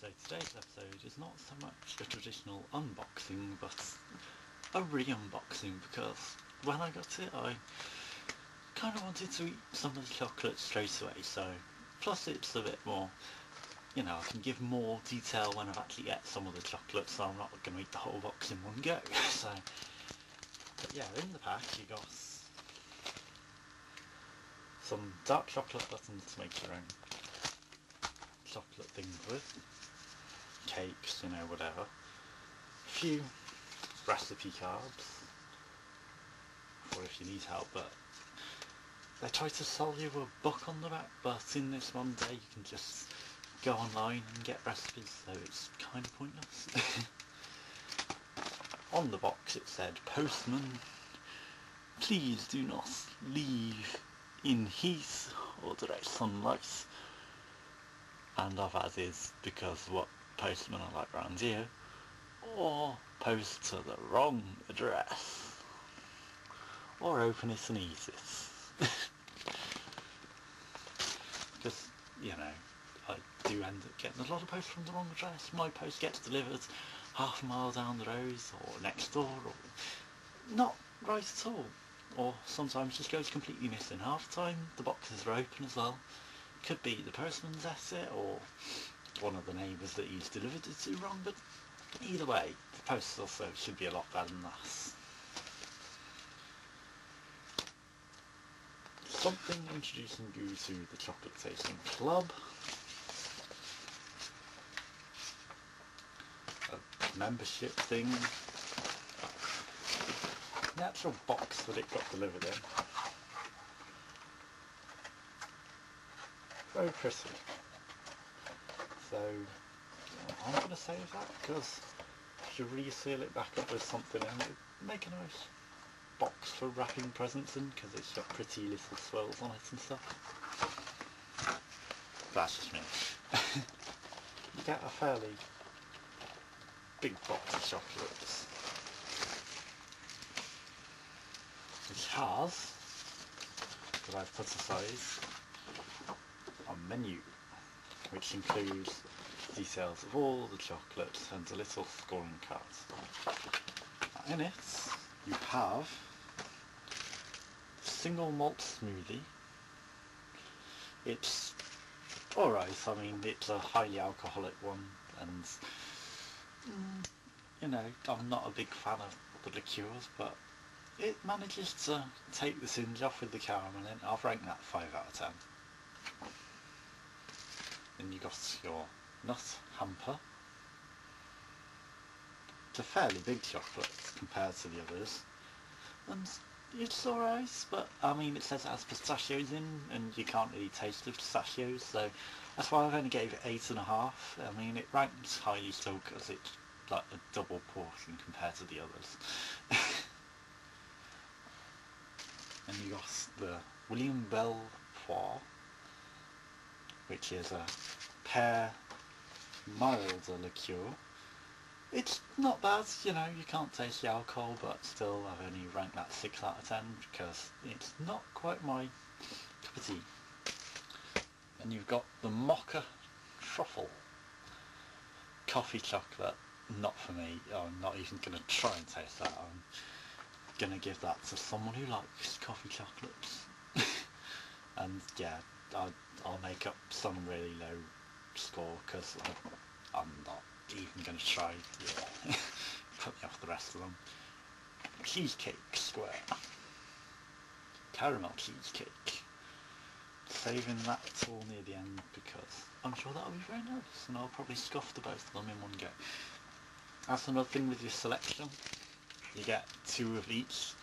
So today's episode is not so much a traditional unboxing, but a re-unboxing, because when I got it I kind of wanted to eat some of the chocolate straight away, so plus it's a bit more, you know, I can give more detail when I've actually ate some of the chocolate, so I'm not going to eat the whole box in one go. So, but yeah, in the pack you got some dark chocolate buttons to make your own chocolate things with, cakes, you know, whatever, a few recipe cards for if you need help, but they try to sell you a book on the back, but in this one day you can just go online and get recipes, so it's kind of pointless. On the box it said, "Postman, please do not leave in heat or direct sunlight," and I've added, because what postmen are like round here, or post to the wrong address, or open it and eat it. Because, you know, I do end up getting a lot of posts from the wrong address. My post gets delivered half a mile down the road, or next door, or not right at all. Or sometimes just goes completely missing. Half the time the boxes are open as well. Could be the postman's at it, or one of the neighbours that he's delivered it to wrong, but either way, the post also should be a lot better than that. Something introducing you to the chocolate tasting club. A membership thing. The actual box that it got delivered in. Very pretty. So I'm going to save that, because if you reseal it back up with something in it, make a nice box for wrapping presents in, because it's got pretty little swirls on it and stuff. That's just me. You get a fairly big box of chocolates, which has, that I've put aside, a menu which includes details of all the chocolates and a little scoring card. In it you have single malt smoothie. It's alright, I mean it's a highly alcoholic one, and you know, I'm not a big fan of the liqueurs, but it manages to take the singe off with the caramel in. I've ranked that 5 out of 10. Then you got your nut hamper. It's a fairly big chocolate compared to the others, and it's alright, but I mean it says it has pistachios in, and you can't really taste the pistachios, so that's why I've only gave it 8.5. I mean it ranks highly still because it's like a double portion compared to the others. And you got the William Bell Poire, which is a pear milder liqueur. It's not bad, you know, you can't taste the alcohol, but still I've only ranked that 6 out of 10 because it's not quite my cup of tea. And you've got the Mocha Truffle coffee chocolate. Not for me. I'm not even going to try and taste that. I'm going to give that to someone who likes coffee chocolates. And yeah, I'll make up some really low score because I'm not even going to try. Yeah. Put me off the rest of them. Cheesecake Square. Caramel cheesecake. Saving that till near the end because I'm sure that'll be very nice, and I'll probably scoff the both of them in one go. That's another thing with your selection. You get 2 of each.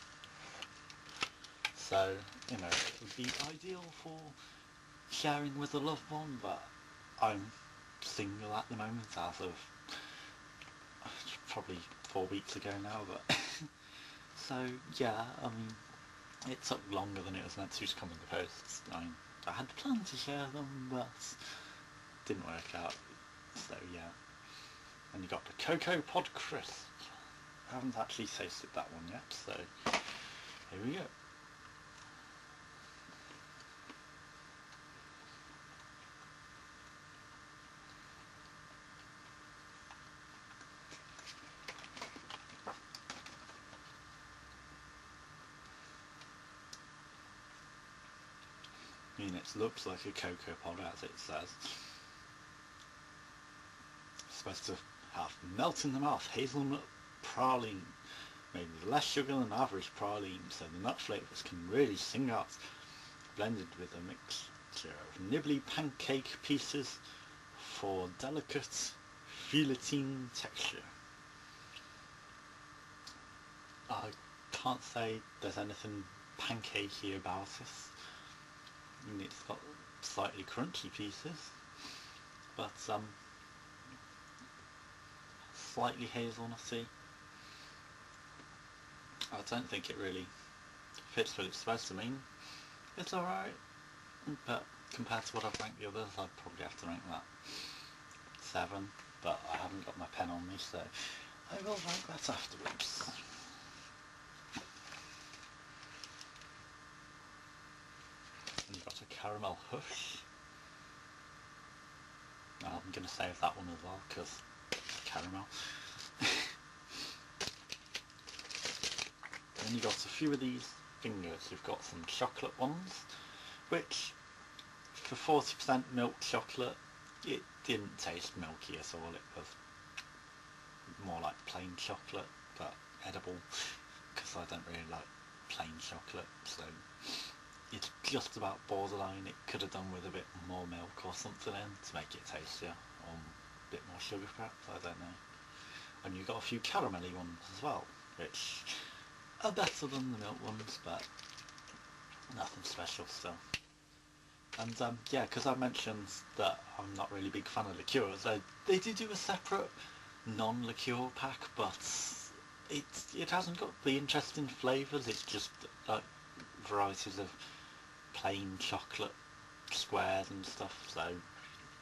So, you know, it would be ideal for sharing with a loved one, but I'm single at the moment as of probably 4 weeks ago now, but so yeah, I mean it took longer than it was meant to come in the post. I mean, I had planned to share them, but didn't work out, so yeah. And you got the Cocoa Pod Crisp. I haven't actually tasted that one yet, so here we go. mean, it looks like a cocoa pod as it says. It's supposed to have melt in the mouth, hazelnut praline, maybe less sugar than average praline, so the nut flavours can really sing out, blended with a mixture of nibbly pancake pieces for delicate feuilletine texture. I can't say there's anything pancakey about it. I mean, it's got slightly crunchy pieces, but slightly hazelnutty. I don't think it really fits what it's supposed to mean. It's alright, but compared to what I've ranked the others, I'd probably have to rank that 7, but I haven't got my pen on me, so I will rank that afterwards. And you've got a caramel hush. I'm going to save that one as well, because caramel. Then you've got a few of these fingers. You've got some chocolate ones, which for 40% milk chocolate, it didn't taste milky at all. It was more like plain chocolate, but edible, because I don't really like plain chocolate, so it's just about borderline. It could have done with a bit more milk or something in to make it tastier, or a bit more sugar perhaps, I don't know. And you've got a few caramelly ones as well, which are better than the milk ones, but nothing special still. And yeah, because I mentioned that I'm not really a big fan of liqueurs, they do a separate non-liqueur pack, but it hasn't got the interesting flavours. It's just like varieties of plain chocolate squares and stuff, so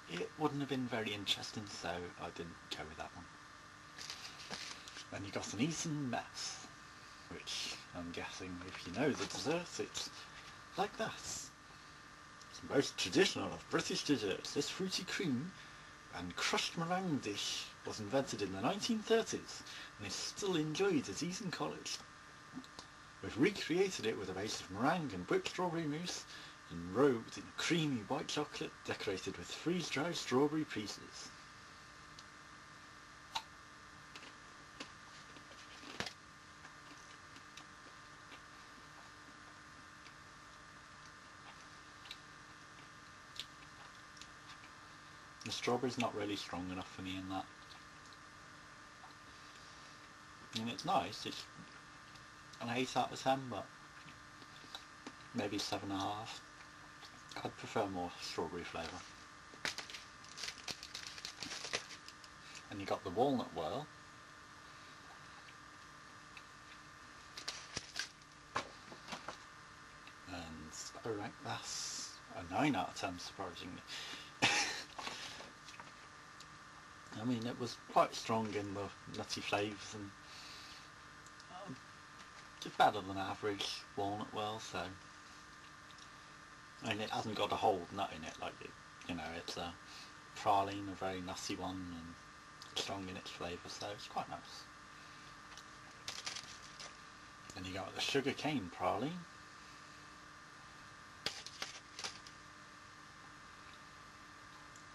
it wouldn't have been very interesting, so I didn't go with that one. Then you got an Eton mess, which I'm guessing if you know the dessert, it's like that. It's the most traditional of British desserts. This fruity cream and crushed meringue dish was invented in the 1930s and is still enjoyed at Eton College. We've recreated it with a base of meringue and whipped strawberry mousse, enrobed in creamy white chocolate decorated with freeze-dried strawberry pieces. The strawberry's not really strong enough for me in that. I mean, it's nice, it's an 8 out of 10, but maybe 7.5. I'd prefer more strawberry flavour. And you got the walnut whirl. And I rank that a 9 out of 10, surprisingly. I mean, it was quite strong in the nutty flavours and it's better than average walnut whirl, so I mean, it hasn't got a whole nut in it, like it, you know, it's a praline, a very nutty one, and strong in its flavour, so it's quite nice. Then you got the sugar cane praline.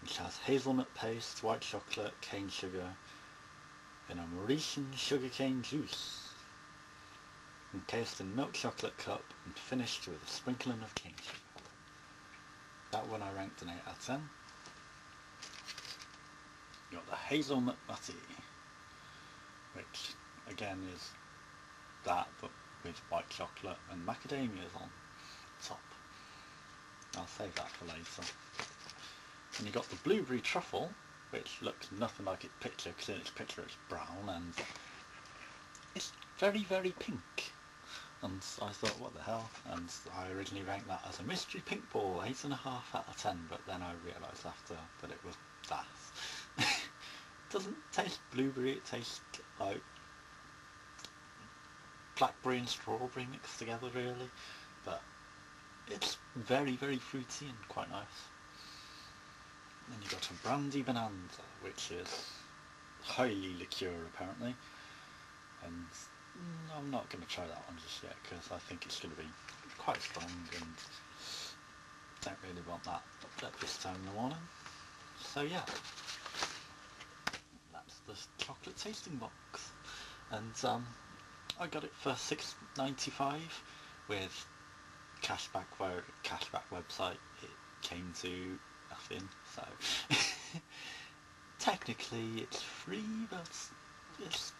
Which has hazelnut paste, white chocolate, cane sugar, and a Mauritian sugarcane juice, encased in milk chocolate cup and finished with a sprinkling of cane sugar. That one I ranked an 8 out of 10. You got the hazelnut nutty, which again is that but with white chocolate and macadamias on top. I'll save that for later. And you got the blueberry truffle, which looks nothing like its picture, because in its picture it's brown and it's very, very pink. And I thought, what the hell? And I originally ranked that as a mystery pink ball, 8.5 out of 10, but then I realised after that it was that. It doesn't taste blueberry, it tastes like blackberry and strawberry mixed together really, but it's very, very fruity and quite nice. Then you've got a brandy bonanza, which is highly liqueur apparently, and I'm not going to try that one just yet because I think it's going to be quite strong and don't really want that at this time in the morning. So yeah, that's the chocolate tasting box. And I got it for £6.95 with cashback, where cashback website it came to nothing, so technically it's free, but it's,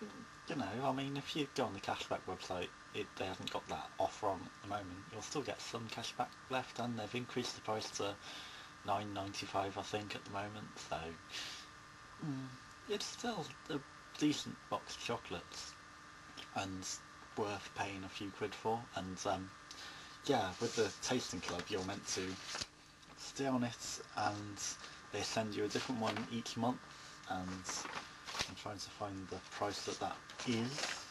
you know, I mean, if you go on the cashback website, they haven't got that offer on at the moment. You'll still get some cashback left, and they've increased the price to £9.95 I think at the moment, so it's still a decent box of chocolates and worth paying a few quid for. And yeah, with the tasting club you're meant to stay on it, and they send you a different one each month, and I'm trying to find the price that is.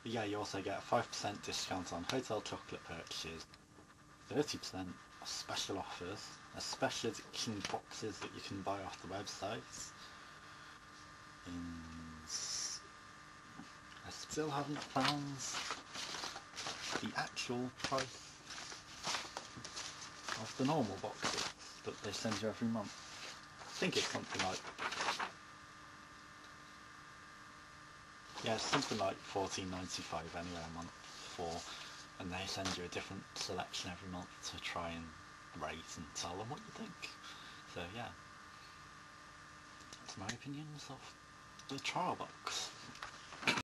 But yeah, you also get a 5% discount on hotel chocolate purchases, 30% special offers, special edition boxes that you can buy off the website, and I still haven't found the actual price of the normal boxes that they send you every month. I think it's something like, yeah, it's something like £14.95 anyway a month for, and they send you a different selection every month to try and rate and tell them what you think. So yeah, that's my opinions of the trial box.